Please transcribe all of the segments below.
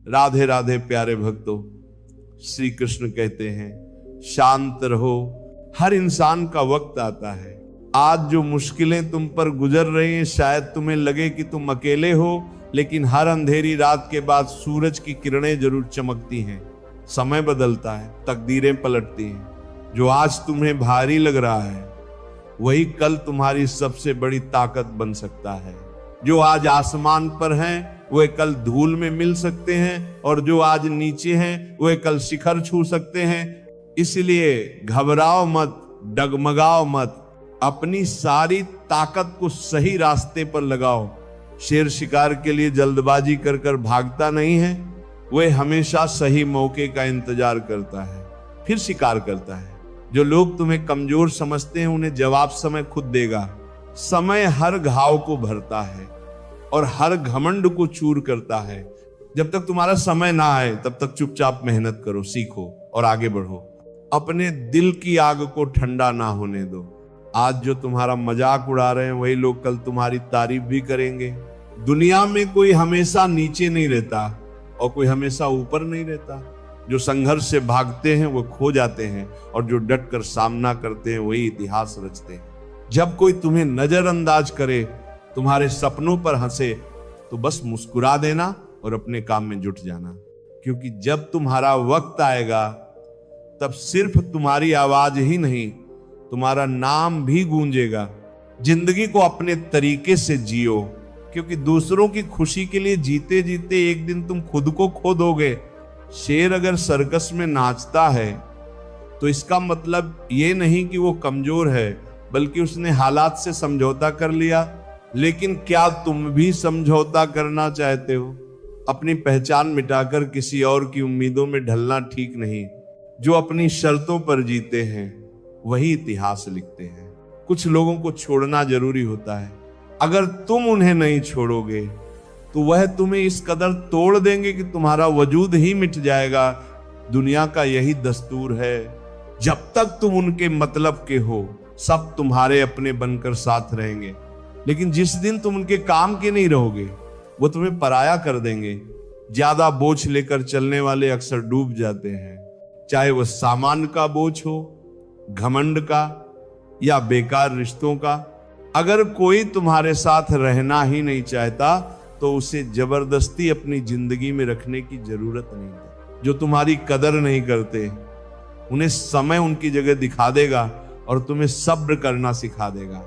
राधे राधे प्यारे भक्तों, श्री कृष्ण कहते हैं शांत रहो। हर इंसान का वक्त आता है। आज जो मुश्किलें तुम पर गुजर रही हैं, शायद तुम्हें लगे कि तुम अकेले हो, लेकिन हर अंधेरी रात के बाद सूरज की किरणें जरूर चमकती हैं। समय बदलता है, तकदीरें पलटती हैं। जो आज तुम्हें भारी लग रहा है वही कल तुम्हारी सबसे बड़ी ताकत बन सकता है। जो आज आसमान पर हैं वे कल धूल में मिल सकते हैं, और जो आज नीचे हैं वे कल शिखर छू सकते हैं। इसलिए घबराओ मत, डगमगाओ मत, अपनी सारी ताकत को सही रास्ते पर लगाओ। शेर शिकार के लिए जल्दबाजी कर कर भागता नहीं है, वह हमेशा सही मौके का इंतजार करता है, फिर शिकार करता है। जो लोग तुम्हें कमजोर समझते हैं उन्हें जवाब समय खुद देगा। समय हर घाव को भरता है और हर घमंड को चूर करता है। जब तक तुम्हारा समय ना आए तब तक चुपचाप मेहनत करो, सीखो और आगे बढ़ो। अपने दिल की आग को ठंडा ना होने दो। आज जो तुम्हारा मजाक उड़ा रहे हैं वही लोग कल तुम्हारी तारीफ भी करेंगे। दुनिया में कोई हमेशा नीचे नहीं रहता और कोई हमेशा ऊपर नहीं रहता। जो संघर्ष से भागते हैं वो खो जाते हैं, और जो डट कर सामना करते हैं वही इतिहास रचते हैं। जब कोई तुम्हें नजरअंदाज करे, तुम्हारे सपनों पर हंसे, तो बस मुस्कुरा देना और अपने काम में जुट जाना। क्योंकि जब तुम्हारा वक्त आएगा तब सिर्फ तुम्हारी आवाज ही नहीं, तुम्हारा नाम भी गूंजेगा। जिंदगी को अपने तरीके से जियो, क्योंकि दूसरों की खुशी के लिए जीते जीते एक दिन तुम खुद को खो दोगे। शेर अगर सर्कस में नाचता है तो इसका मतलब ये नहीं कि वो कमजोर है, बल्कि उसने हालात से समझौता कर लिया। लेकिन क्या तुम भी समझौता करना चाहते हो? अपनी पहचान मिटाकर किसी और की उम्मीदों में ढलना ठीक नहीं। जो अपनी शर्तों पर जीते हैं वही इतिहास लिखते हैं। कुछ लोगों को छोड़ना जरूरी होता है। अगर तुम उन्हें नहीं छोड़ोगे तो वह तुम्हें इस कदर तोड़ देंगे कि तुम्हारा वजूद ही मिट जाएगा। दुनिया का यही दस्तूर है। जब तक तुम उनके मतलब के हो, सब तुम्हारे अपने बनकर साथ रहेंगे। लेकिन जिस दिन तुम उनके काम के नहीं रहोगे, वो तुम्हें पराया कर देंगे। ज्यादा बोझ लेकर चलने वाले अक्सर डूब जाते हैं, चाहे वह सामान का बोझ हो, घमंड का या बेकार रिश्तों का। अगर कोई तुम्हारे साथ रहना ही नहीं चाहता तो उसे जबरदस्ती अपनी जिंदगी में रखने की जरूरत नहीं है। जो तुम्हारी कदर नहीं करते उन्हें समय उनकी जगह दिखा देगा और तुम्हें सब्र करना सिखा देगा।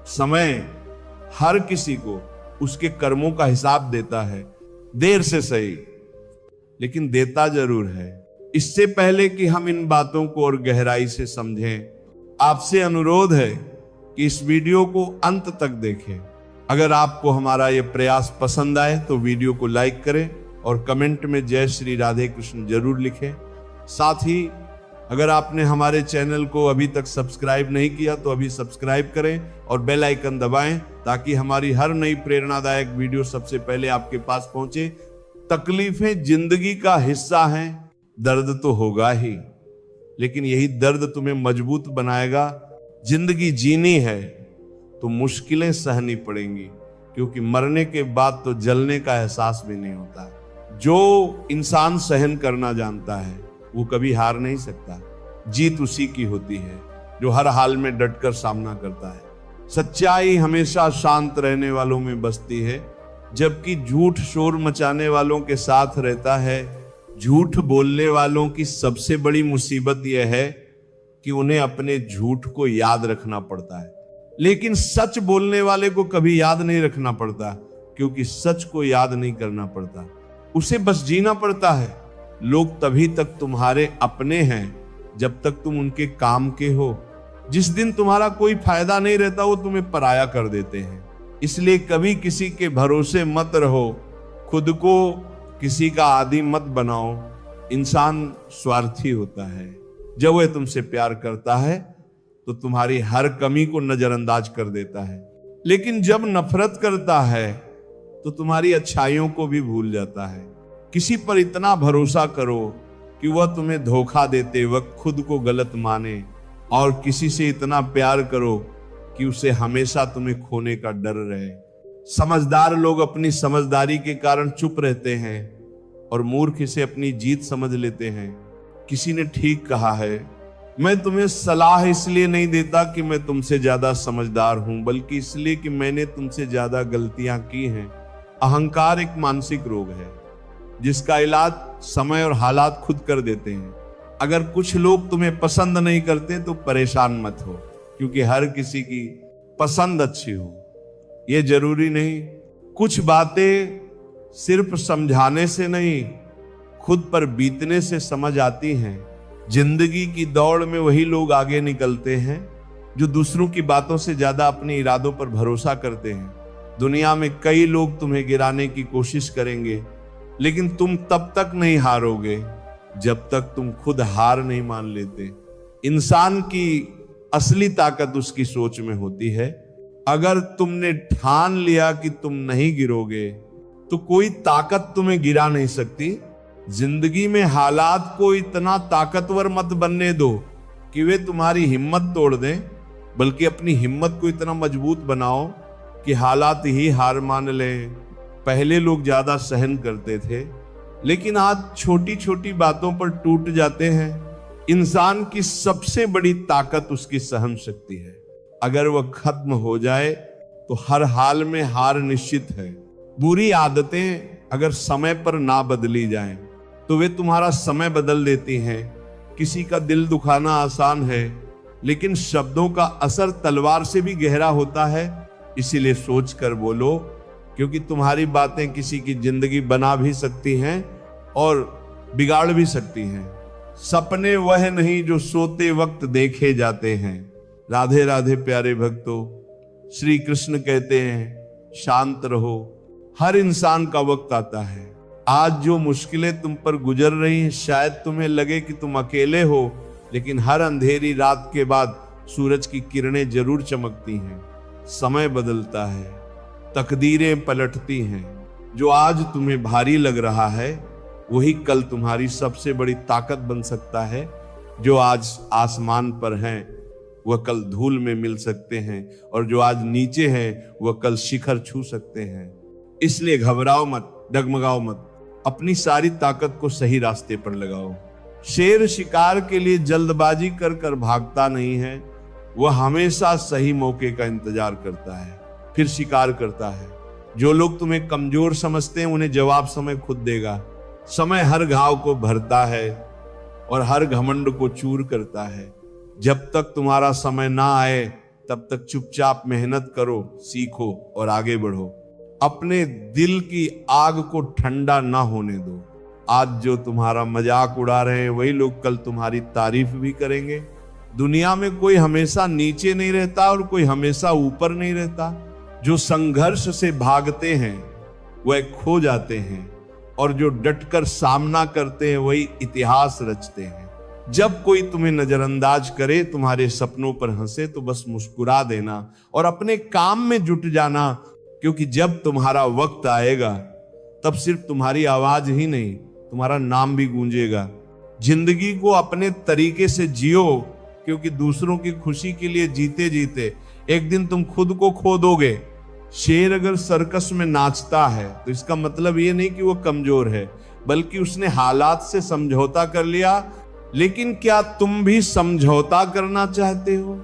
समय हर किसी को उसके कर्मों का हिसाब देता है, देर से सही, लेकिन देता जरूर है। इससे पहले कि हम इन बातों को और गहराई से समझें, आपसे अनुरोध है कि इस वीडियो को अंत तक देखें। अगर आपको हमारा यह प्रयास पसंद आए तो वीडियो को लाइक करें और कमेंट में जय श्री राधे कृष्ण जरूर लिखें। साथ ही अगर आपने हमारे चैनल को अभी तक सब्सक्राइब नहीं किया तो अभी सब्सक्राइब करें और बेल आइकन दबाएं, ताकि हमारी हर नई प्रेरणादायक वीडियो सबसे पहले आपके पास पहुंचे। तकलीफें जिंदगी का हिस्सा हैं, दर्द तो होगा ही, लेकिन यही दर्द तुम्हें मजबूत बनाएगा। जिंदगी जीनी है तो मुश्किलें सहनी पड़ेंगी, क्योंकि मरने के बाद तो जलने का एहसास भी नहीं होता। जो इंसान सहन करना जानता है वो कभी हार नहीं सकता। जीत उसी की होती है जो हर हाल में डटकर सामना करता है। सच्चाई हमेशा शांत रहने वालों में बसती है, जबकि झूठ शोर मचाने वालों के साथ रहता है। झूठ बोलने वालों की सबसे बड़ी मुसीबत यह है कि उन्हें अपने झूठ को याद रखना पड़ता है, लेकिन सच बोलने वाले को कभी याद नहीं रखना पड़ता, क्योंकि सच को याद नहीं करना पड़ता, उसे बस जीना पड़ता है। लोग तभी तक तुम्हारे अपने हैं जब तक तुम उनके काम के हो। जिस दिन तुम्हारा कोई फायदा नहीं रहता वो तुम्हें पराया कर देते हैं। इसलिए कभी किसी के भरोसे मत रहो, खुद को किसी का आदी मत बनाओ। इंसान स्वार्थी होता है। जब वह तुमसे प्यार करता है तो तुम्हारी हर कमी को नजरअंदाज कर देता है, लेकिन जब नफरत करता है तो तुम्हारी अच्छाइयों को भी भूल जाता है। किसी पर इतना भरोसा करो कि वह तुम्हें धोखा देते वक्त खुद को गलत माने, और किसी से इतना प्यार करो कि उसे हमेशा तुम्हें खोने का डर रहे। समझदार लोग अपनी समझदारी के कारण चुप रहते हैं, और मूर्ख इसे अपनी जीत समझ लेते हैं। किसी ने ठीक कहा है, मैं तुम्हें सलाह इसलिए नहीं देता कि मैं तुमसे ज्यादा समझदार हूं, बल्कि इसलिए कि मैंने तुमसे ज्यादा गलतियां की हैं। अहंकार एक मानसिक रोग है जिसका इलाज समय और हालात खुद कर देते हैं। अगर कुछ लोग तुम्हें पसंद नहीं करते तो परेशान मत हो, क्योंकि हर किसी की पसंद अच्छी हो ये जरूरी नहीं। कुछ बातें सिर्फ समझाने से नहीं, खुद पर बीतने से समझ आती हैं। जिंदगी की दौड़ में वही लोग आगे निकलते हैं जो दूसरों की बातों से ज्यादा अपने इरादों पर भरोसा करते हैं। दुनिया में कई लोग तुम्हें गिराने की कोशिश करेंगे, लेकिन तुम तब तक नहीं हारोगे जब तक तुम खुद हार नहीं मान लेते। इंसान की असली ताकत उसकी सोच में होती है। अगर तुमने ठान लिया कि तुम नहीं गिरोगे तो कोई ताकत तुम्हें गिरा नहीं सकती। जिंदगी में हालात को इतना ताकतवर मत बनने दो कि वे तुम्हारी हिम्मत तोड़ दें, बल्कि अपनी हिम्मत को इतना मजबूत बनाओ कि हालात ही हार मान लें। पहले लोग ज्यादा सहन करते थे, लेकिन आज छोटी छोटी बातों पर टूट जाते हैं। इंसान की सबसे बड़ी ताकत उसकी सहन शक्ति है। अगर वह खत्म हो जाए तो हर हाल में हार निश्चित है। बुरी आदतें अगर समय पर ना बदली जाएं, तो वे तुम्हारा समय बदल देती हैं। किसी का दिल दुखाना आसान है, लेकिन शब्दों का असर तलवार से भी गहरा होता है। इसीलिए सोच कर बोलो, क्योंकि तुम्हारी बातें किसी की जिंदगी बना भी सकती हैं और बिगाड़ भी सकती हैं। सपने वह नहीं जो सोते वक्त देखे जाते हैं। राधे राधे प्यारे भक्तों, श्री कृष्ण कहते हैं शांत रहो। हर इंसान का वक्त आता है। आज जो मुश्किलें तुम पर गुजर रही हैं, शायद तुम्हें लगे कि तुम अकेले हो, लेकिन हर अंधेरी रात के बाद सूरज की किरणें जरूर चमकती हैं। समय बदलता है, तकदीरें पलटती हैं। जो आज तुम्हें भारी लग रहा है वही कल तुम्हारी सबसे बड़ी ताकत बन सकता है। जो आज आसमान पर हैं वह कल धूल में मिल सकते हैं, और जो आज नीचे हैं वह कल शिखर छू सकते हैं। इसलिए घबराओ मत, डगमगाओ मत, अपनी सारी ताकत को सही रास्ते पर लगाओ। शेर शिकार के लिए जल्दबाजी कर कर भागता नहीं है, वह हमेशा सही मौके का इंतजार करता है, फिर शिकार करता है। जो लोग तुम्हें कमजोर समझते हैं उन्हें जवाब समय खुद देगा। समय हर घाव को भरता है और हर घमंड को चूर करता है। जब तक तुम्हारा समय ना आए तब तक चुपचाप मेहनत करो, सीखो और आगे बढ़ो। अपने दिल की आग को ठंडा ना होने दो। आज जो तुम्हारा मजाक उड़ा रहे हैं वही लोग कल तुम्हारी तारीफ भी करेंगे। दुनिया में कोई हमेशा नीचे नहीं रहता और कोई हमेशा ऊपर नहीं रहता। जो संघर्ष से भागते हैं वह खो जाते हैं, और जो डटकर सामना करते हैं वही इतिहास रचते हैं। जब कोई तुम्हें नजरअंदाज करे, तुम्हारे सपनों पर हंसे, तो बस मुस्कुरा देना और अपने काम में जुट जाना, क्योंकि जब तुम्हारा वक्त आएगा तब सिर्फ तुम्हारी आवाज ही नहीं, तुम्हारा नाम भी गूंजेगा। जिंदगी को अपने तरीके से जियो, क्योंकि दूसरों की खुशी के लिए जीते जीते एक दिन तुम खुद को खो दोगे। शेर अगर सर्कस में नाचता है तो इसका मतलब ये नहीं कि वो कमजोर है, बल्कि उसने हालात से समझौता कर लिया। लेकिन क्या तुम भी समझौता करना चाहते हो?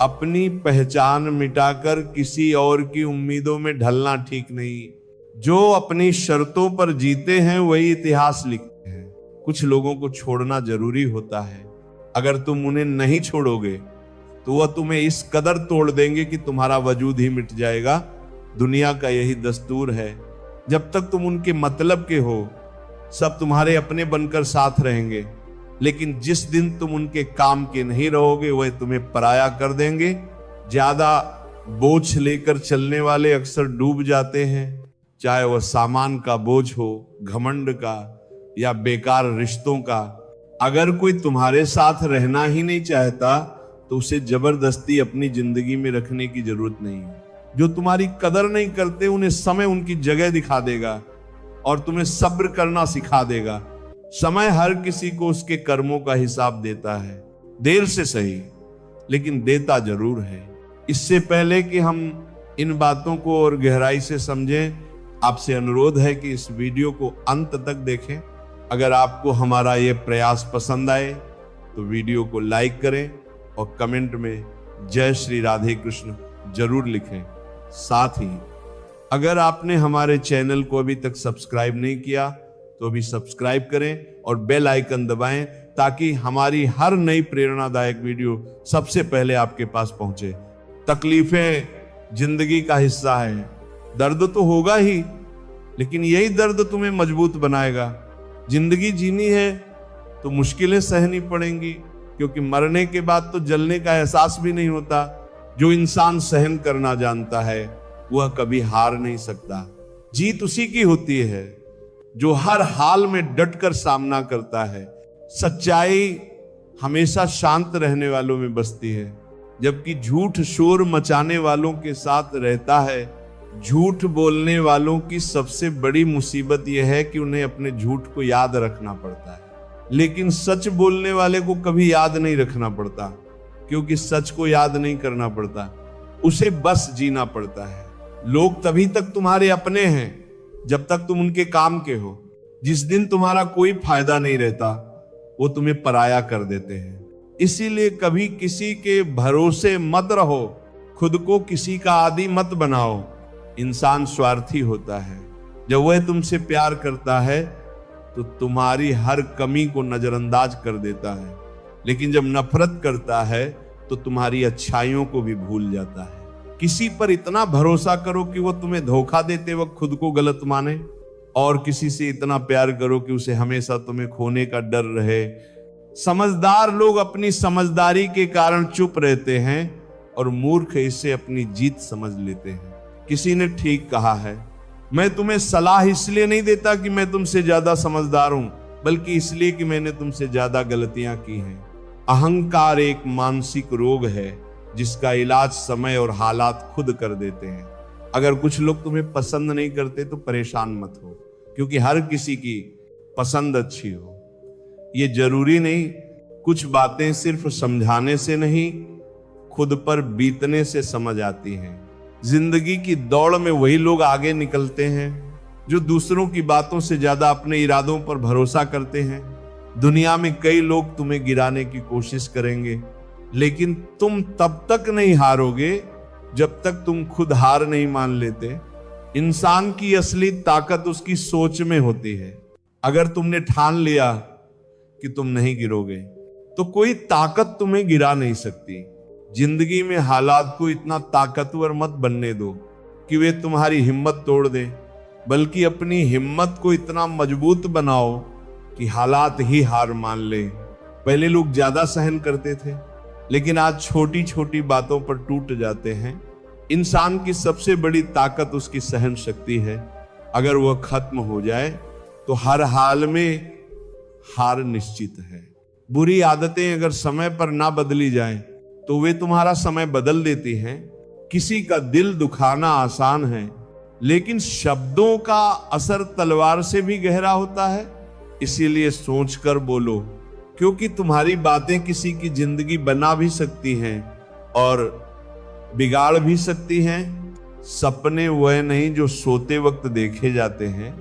अपनी पहचान मिटाकर किसी और की उम्मीदों में ढलना ठीक नहीं। जो अपनी शर्तों पर जीते हैं वही इतिहास लिखते हैं। कुछ लोगों को छोड़ना जरूरी होता है। अगर तुम उन्हें नहीं छोड़ोगे तो वह तुम्हें इस कदर तोड़ देंगे कि तुम्हारा वजूद ही मिट जाएगा। दुनिया का यही दस्तूर है। जब तक तुम उनके मतलब के हो, सब तुम्हारे अपने बनकर साथ रहेंगे, लेकिन जिस दिन तुम उनके काम के नहीं रहोगे वह तुम्हें पराया कर देंगे। ज्यादा बोझ लेकर चलने वाले अक्सर डूब जाते हैं, चाहे वह सामान का बोझ हो, घमंड का या बेकार रिश्तों का। अगर कोई तुम्हारे साथ रहना ही नहीं चाहता तो उसे जबरदस्ती अपनी जिंदगी में रखने की जरूरत नहीं है। जो तुम्हारी कदर नहीं करते उन्हें समय उनकी जगह दिखा देगा और तुम्हें सब्र करना सिखा देगा। समय हर किसी को उसके कर्मों का हिसाब देता है, देर से सही लेकिन देता जरूर है। इससे पहले कि हम इन बातों को और गहराई से समझें, आपसे अनुरोध है कि इस वीडियो को अंत तक देखें। अगर आपको हमारा ये प्रयास पसंद आए तो वीडियो को लाइक करें और कमेंट में जय श्री राधे कृष्ण जरूर लिखें। साथ ही अगर आपने हमारे चैनल को अभी तक सब्सक्राइब नहीं किया तो अभी सब्सक्राइब करें और बेल आइकन दबाएं ताकि हमारी हर नई प्रेरणादायक वीडियो सबसे पहले आपके पास पहुंचे। तकलीफें जिंदगी का हिस्सा है, दर्द तो होगा ही, लेकिन यही दर्द तुम्हें मजबूत बनाएगा। जिंदगी जीनी है तो मुश्किलें सहनी पड़ेंगी, क्योंकि मरने के बाद तो जलने का एहसास भी नहीं होता। जो इंसान सहन करना जानता है वह कभी हार नहीं सकता। जीत उसी की होती है जो हर हाल में डटकर सामना करता है। सच्चाई हमेशा शांत रहने वालों में बसती है, जबकि झूठ शोर मचाने वालों के साथ रहता है। झूठ बोलने वालों की सबसे बड़ी मुसीबत यह है कि उन्हें अपने झूठ को याद रखना पड़ता है, लेकिन सच बोलने वाले को कभी याद नहीं रखना पड़ता, क्योंकि सच को याद नहीं करना पड़ता, उसे बस जीना पड़ता है। लोग तभी तक तुम्हारे अपने हैं जब तक तुम उनके काम के हो। जिस दिन तुम्हारा कोई फायदा नहीं रहता वो तुम्हें पराया कर देते हैं। इसीलिए कभी किसी के भरोसे मत रहो, खुद को किसी का आदी मत बनाओ। इंसान स्वार्थी होता है। जब वह तुमसे प्यार करता है तो तुम्हारी हर कमी को नजरअंदाज कर देता है, लेकिन जब नफरत करता है तो तुम्हारी अच्छाइयों को भी भूल जाता है। किसी पर इतना भरोसा करो कि वो तुम्हें धोखा देते वक्त खुद को गलत माने, और किसी से इतना प्यार करो कि उसे हमेशा तुम्हें खोने का डर रहे। समझदार लोग अपनी समझदारी के कारण चुप रहते हैं और मूर्ख इसे अपनी जीत समझ लेते हैं। किसी ने ठीक कहा है, मैं तुम्हें सलाह इसलिए नहीं देता कि मैं तुमसे ज्यादा समझदार हूं, बल्कि इसलिए कि मैंने तुमसे ज्यादा गलतियां की हैं। अहंकार एक मानसिक रोग है जिसका इलाज समय और हालात खुद कर देते हैं। अगर कुछ लोग तुम्हें पसंद नहीं करते तो परेशान मत हो, क्योंकि हर किसी की पसंद अच्छी हो ये जरूरी नहीं। कुछ बातें सिर्फ समझाने से नहीं, खुद पर बीतने से समझ आती हैं। जिंदगी की दौड़ में वही लोग आगे निकलते हैं जो दूसरों की बातों से ज्यादा अपने इरादों पर भरोसा करते हैं। दुनिया में कई लोग तुम्हें गिराने की कोशिश करेंगे, लेकिन तुम तब तक नहीं हारोगे जब तक तुम खुद हार नहीं मान लेते। इंसान की असली ताकत उसकी सोच में होती है। अगर तुमने ठान लिया कि तुम नहीं गिरोगे तो कोई ताकत तुम्हें गिरा नहीं सकती। जिंदगी में हालात को इतना ताकतवर मत बनने दो कि वे तुम्हारी हिम्मत तोड़ दें, बल्कि अपनी हिम्मत को इतना मजबूत बनाओ कि हालात ही हार मान ले। पहले लोग ज्यादा सहन करते थे, लेकिन आज छोटी छोटी बातों पर टूट जाते हैं। इंसान की सबसे बड़ी ताकत उसकी सहन शक्ति है। अगर वह खत्म हो जाए तो हर हाल में हार निश्चित है। बुरी आदतें अगर समय पर ना बदली जाएं तो वे तुम्हारा समय बदल देती हैं। किसी का दिल दुखाना आसान है, लेकिन शब्दों का असर तलवार से भी गहरा होता है। इसीलिए सोचकर बोलो, क्योंकि तुम्हारी बातें किसी की जिंदगी बना भी सकती हैं और बिगाड़ भी सकती हैं। सपने वह नहीं जो सोते वक्त देखे जाते हैं,